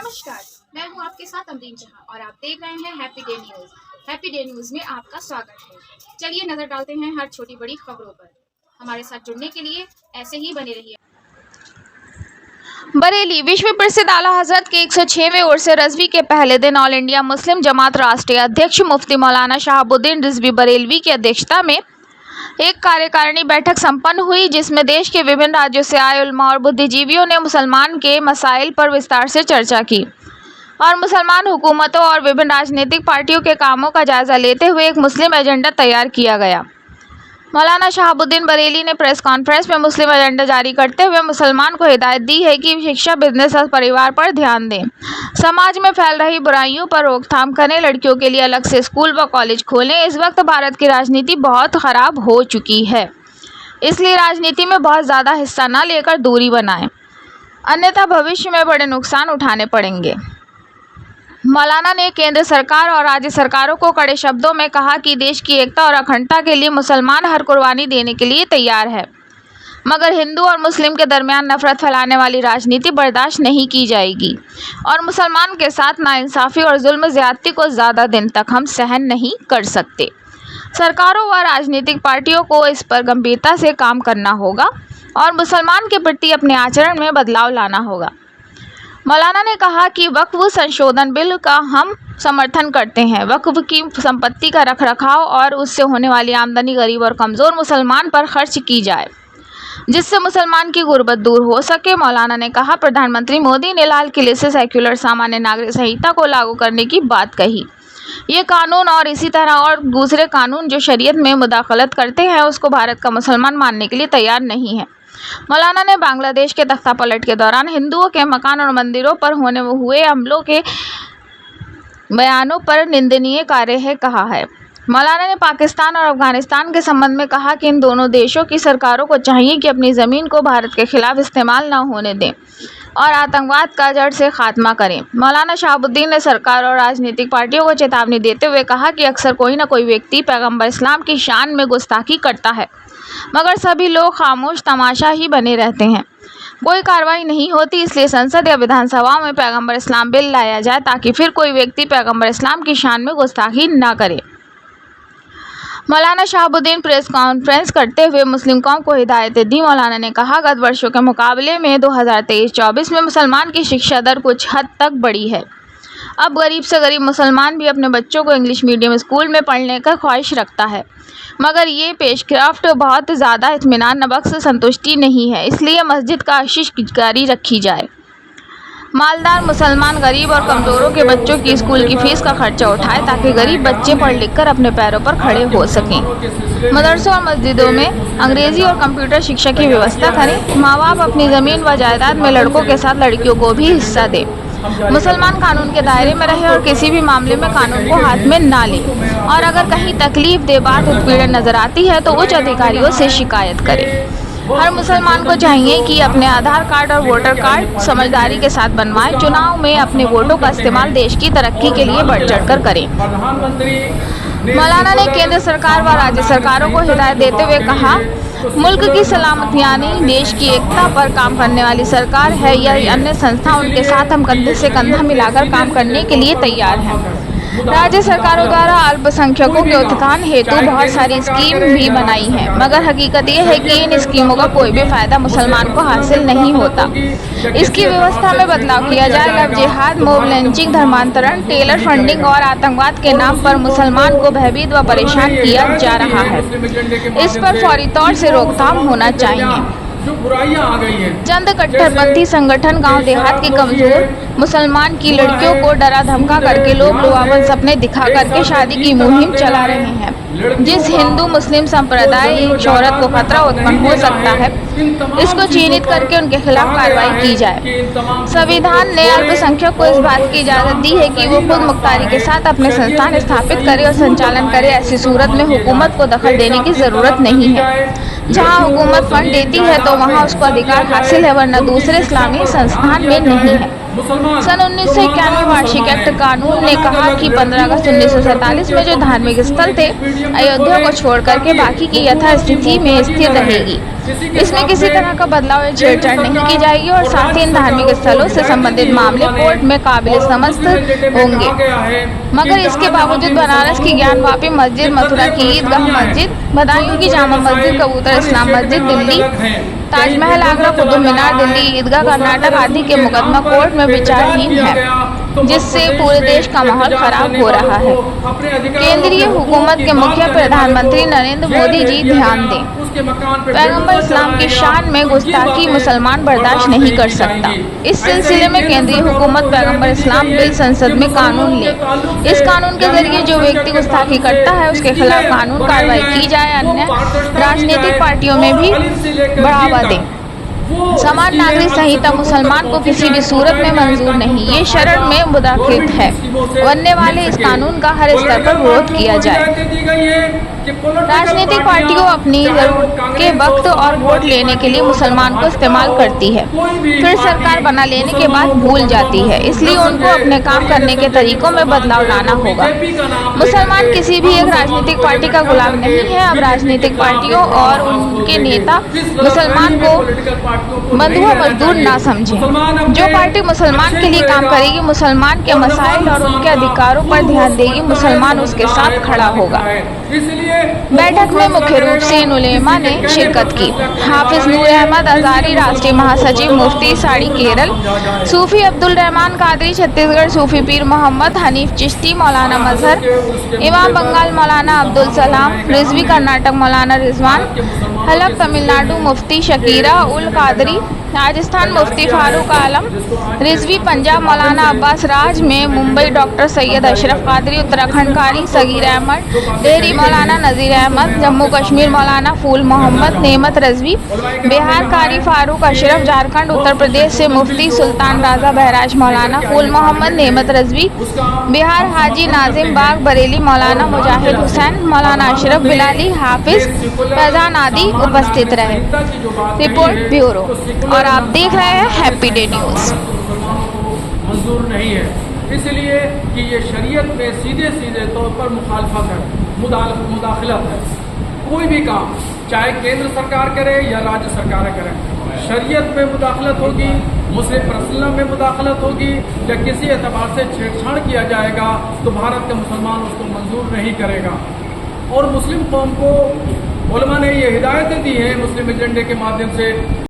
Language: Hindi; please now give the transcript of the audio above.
नमस्कार, मैं हूं आपके साथ अमरीन जहां और आप देख रहे हैं happy day news. Happy day news में आपका स्वागत है। चलिए नजर डालते हैं हर छोटी बड़ी खबरों पर। हमारे साथ जुड़ने के लिए ऐसे ही बने रहिए। बरेली विश्व प्रसिद्ध आला हजरत के 106वें उर्स रज़वी के पहले दिन ऑल इंडिया मुस्लिम जमात राष्ट्रीय अध्यक्ष मुफ्ती मौलाना शहाबुद्दीन रिजवी बरेलवी की अध्यक्षता में एक कार्यकारिणी बैठक संपन्न हुई, जिसमें देश के विभिन्न राज्यों से आए उलमा और बुद्धिजीवियों ने मुसलमान के मसाइल पर विस्तार से चर्चा की और मुसलमान हुकूमतों और विभिन्न राजनीतिक पार्टियों के कामों का जायजा लेते हुए एक मुस्लिम एजेंडा तैयार किया गया। मौलाना शहाबुद्दीन बरेली ने प्रेस कॉन्फ्रेंस में मुस्लिम एजेंडा जारी करते हुए मुसलमान को हिदायत दी है कि शिक्षा, बिजनेस और परिवार पर ध्यान दें, समाज में फैल रही बुराइयों पर रोकथाम करें, लड़कियों के लिए अलग से स्कूल व कॉलेज खोलें। इस वक्त भारत की राजनीति बहुत खराब हो चुकी है, इसलिए राजनीति में बहुत ज़्यादा हिस्सा न लेकर दूरी बनाएं, अन्यथा भविष्य में बड़े नुकसान उठाने पड़ेंगे। मौलाना ने केंद्र सरकार और राज्य सरकारों को कड़े शब्दों में कहा कि देश की एकता और अखंडता के लिए मुसलमान हर कुर्बानी देने के लिए तैयार है, मगर हिंदू और मुस्लिम के दरमियान नफरत फैलाने वाली राजनीति बर्दाश्त नहीं की जाएगी और मुसलमान के साथ नाइंसाफ़ी और जुल्म ज़्यादती को ज़्यादा दिन तक हम सहन नहीं कर सकते। सरकारों व राजनीतिक पार्टियों को इस पर गंभीरता से काम करना होगा और मुसलमान के प्रति अपने आचरण में बदलाव लाना होगा। मौलाना ने कहा कि वक्फ संशोधन बिल का हम समर्थन करते हैं। वक्फ की संपत्ति का रखरखाव और उससे होने वाली आमदनी गरीब और कमज़ोर मुसलमान पर खर्च की जाए, जिससे मुसलमान की गुर्बत दूर हो सके। मौलाना ने कहा, प्रधानमंत्री मोदी ने लाल किले से सेक्युलर सामान्य नागरिक संहिता को लागू करने की बात कही। ये कानून और इसी तरह और दूसरे कानून जो शरीयत में मुदाखलत करते हैं, उसको भारत का मुसलमान मानने के लिए तैयार नहीं है। मौलाना ने बांग्लादेश के तख्तापलट के दौरान हिंदुओं के मकान और मंदिरों पर होने हुए हमलों के बयानों पर निंदनीय कार्य है कहा है। मौलाना ने पाकिस्तान और अफगानिस्तान के संबंध में कहा कि इन दोनों देशों की सरकारों को चाहिए कि अपनी ज़मीन को भारत के खिलाफ इस्तेमाल न होने दें और आतंकवाद का जड़ से खात्मा करें। मौलाना शहाबुद्दीन ने सरकार और राजनीतिक पार्टियों को चेतावनी देते हुए कहा कि अक्सर कोई न कोई व्यक्ति पैगंबर इस्लाम की शान में गुस्ताखी करता है, मगर सभी लोग खामोश तमाशा ही बने रहते हैं, कोई कार्रवाई नहीं होती। इसलिए संसद या विधानसभा में पैगंबर इस्लाम बिल लाया जाए ताकि फिर कोई व्यक्ति पैगंबर इस्लाम की शान में गुस्ताखी न करे। मौलाना शहाबुद्दीन प्रेस कॉन्फ्रेंस करते हुए मुस्लिम कौम को हिदायतें दी। मौलाना ने कहा, गत वर्षों के मुकाबले में 2023-24 में मुसलमान की शिक्षा दर कुछ हद तक बढ़ी है। अब गरीब से गरीब मुसलमान भी अपने बच्चों को इंग्लिश मीडियम स्कूल में पढ़ने का ख्वाहिश रखता है, मगर ये पेशरफ्त बहुत ज़्यादा इत्मीनान बख्श संतुष्टि नहीं है। इसलिए मस्जिद का आशीष जारी रखी जाए। मालदार मुसलमान गरीब और कमज़ोरों के बच्चों की स्कूल की फ़ीस का खर्चा उठाए ताकि गरीब बच्चे पढ़ लिख कर अपने पैरों पर खड़े हो सकें। मदरसों और मस्जिदों में अंग्रेज़ी और कंप्यूटर शिक्षा की व्यवस्था करें। माँ बाप अपनी ज़मीन व जायदाद में लड़कों के साथ लड़कियों को भी हिस्सा दें। मुसलमान कानून के दायरे में रहे और किसी भी मामले में कानून को हाथ में ना ले, और अगर कहीं तकलीफ दे बात उत्पीड़न नजर आती है तो उच्च अधिकारियों से शिकायत करें। हर मुसलमान को चाहिए कि अपने आधार कार्ड और वोटर कार्ड समझदारी के साथ बनवाएं। चुनाव में अपने वोटों का इस्तेमाल देश की तरक्की के लिए बढ़ चढ़कर करें। मौलाना ने केंद्र सरकार व राज्य सरकारों को हिदायत देते हुए कहा, मुल्क की सलामती यानी देश की एकता पर काम करने वाली सरकार है या अन्य संस्था, उनके साथ हम कंधे से कंधा मिलाकर काम करने के लिए तैयार हैं। राज्य सरकारों द्वारा अल्पसंख्यकों के उत्थान हेतु बहुत सारी स्कीम भी बनाई है, मगर हकीकत यह है कि इन स्कीमों का कोई भी फायदा मुसलमान को हासिल नहीं होता। इसकी व्यवस्था में बदलाव किया जाए। लव जिहाद, मोब लिंचिंग, धर्मांतरण, टेलर फंडिंग और आतंकवाद के नाम पर मुसलमान को भयभीत व परेशान किया जा रहा है। इस पर फौरी तौर से रोकथाम होना चाहिए। जो बुराइयां आ गई हैं। चंद कट्टरपंथी संगठन गांव देहात के कमजोर मुसलमान की लड़कियों को डरा धमका करके लोग लुभावन सपने दिखा करके शादी की मुहिम चला रहे हैं, जिस हिंदू मुस्लिम संप्रदाय शौहरत को खतरा उत्पन्न हो सकता है, इसको चिन्हित करके उनके खिलाफ कार्रवाई की जाए। संविधान ने अल्पसंख्यक को इस बात की इजाज़त दी है कि वो खुद मुख्तारी के साथ अपने संस्थान स्थापित करे और संचालन करे। ऐसी सूरत में हुकूमत को दखल देने की ज़रूरत नहीं है। जहाँ हुकूमत फंड देती है तो वहाँ उसको अधिकार हासिल है, वरना दूसरे इस्लामी संस्थान में नहीं है। मुसलमान सन 1991 वार्षिक एक्ट कानून ने कहा कि 15 अगस्त 1947 में जो धार्मिक स्थल थे अयोध्या को छोड़कर के बाकी की यथास्थिति में स्थिर रहेगी। इसमें किसी तरह का बदलाव या छेड़छाड़ नहीं की जाएगी और साथ ही इन धार्मिक स्थलों से संबंधित मामले कोर्ट में काबिल समस्त होंगे। मगर इसके बावजूद बनारस की ज्ञानवापी मस्जिद, मथुरा की ईदगाह मस्जिद, बदायूं की जामा मस्जिद, कबूतर इस्लाम मस्जिद दिल्ली, ताजमहल आगरा, कुतुब मीनार दिल्ली, ईदगाह कर्नाटक आदि के मुकदमा कोर्ट में विचाराधीन है, जिससे पूरे देश का माहौल खराब हो रहा है। केंद्रीय हुकूमत के मुखिया प्रधानमंत्री नरेंद्र मोदी जी ध्यान दें, पैगंबर इस्लाम की शान में गुस्ताखी मुसलमान बर्दाश्त नहीं कर सकता। इस सिलसिले में केंद्रीय हुकूमत पैगंबर इस्लाम बिल संसद में कानून ले। इस कानून के जरिए जो व्यक्ति गुस्ताखी करता है उसके खिलाफ कानून कार्रवाई की जाए। अन्य राजनीतिक पार्टियों में भी बढ़ावा दें। समान नागरिक संहिता मुसलमान को किसी भी सूरत में मंजूर नहीं, ये शरण में मुदाखिल है। बनने वाले इस कानून का हर स्तर पर विरोध किया जाए। राजनीतिक पार्टियों अपनी जरूरत के वक्त और वोट लेने के लिए मुसलमान को इस्तेमाल करती है, फिर सरकार बना लेने के बाद भूल जाती है। इसलिए उनको अपने काम करने के तरीकों में बदलाव लाना होगा। मुसलमान किसी भी एक राजनीतिक पार्टी का गुलाम नहीं है। अब राजनीतिक पार्टियों और उनके नेता मुसलमान को बंधुआ मजदूर ना समझें। जो पार्टी मुसलमान के लिए काम करेगी, मुसलमान के मसाइल और उनके अधिकारों पर ध्यान देगी, मुसलमान उसके साथ खड़ा होगा। बैठक में मुख्य रूप से इन उलेमा ने शिरकत की। हाफिज नूर अहमद अजारी राष्ट्रीय महासचिव, मुफ्ती साड़ी केरल, सूफी अब्दुल रहमान कादरी छत्तीसगढ़, सूफी पीर मोहम्मद हनीफ चिश्ती मौलाना मजहर, इमाम बंगाल मौलाना अब्दुल सलाम रिजवी, कर्नाटक मौलाना रिजवान हलक, तमिलनाडु मुफ्ती शकीरा उल कादरी, राजस्थान मुफ्ती फारूक आलम रिजवी, पंजाब मौलाना अब्बास राज में, मुंबई डॉक्टर सैयद अशरफ कादरी, उत्तराखंड कारी सगीर अहमद, डेहरी मौलाना नजीर अहमद, जम्मू कश्मीर मौलाना फूल मोहम्मद नेमत रजवी, बिहार कारी फारूक अशरफ, झारखंड उत्तर प्रदेश से मुफ्ती सुल्तान राजा बहराज मौलाना फूल मोहम्मद नेमत रजवी, बिहार हाजी नाजिम बाग बरेली मौलाना मुजाहिद हुसैन, मौलाना अशरफ बिलाली, हाफिज फैजान आदि उपस्थित रहे। रिपोर्ट ब्यूरो और आप देख रहे हैं हैप्पी डे न्यूज़। मंजूर नहीं है, इसलिए कि ये शरीयत में सीधे सीधे तौर पर मुखालफत है, मुदाखलत है। कोई भी काम चाहे केंद्र सरकार करे या राज्य सरकार करे, शरीयत में मुदाखलत होगी, मुस्लिम पर्सनल में मुदाखलत होगी या किसी एतबार से छेड़छाड़ किया जाएगा तो भारत के मुसलमान उसको मंजूर नहीं करेगा। और मुस्लिम कौम को उलमा ने ये हिदायतें दी हैं मुस्लिम एजेंडे के माध्यम से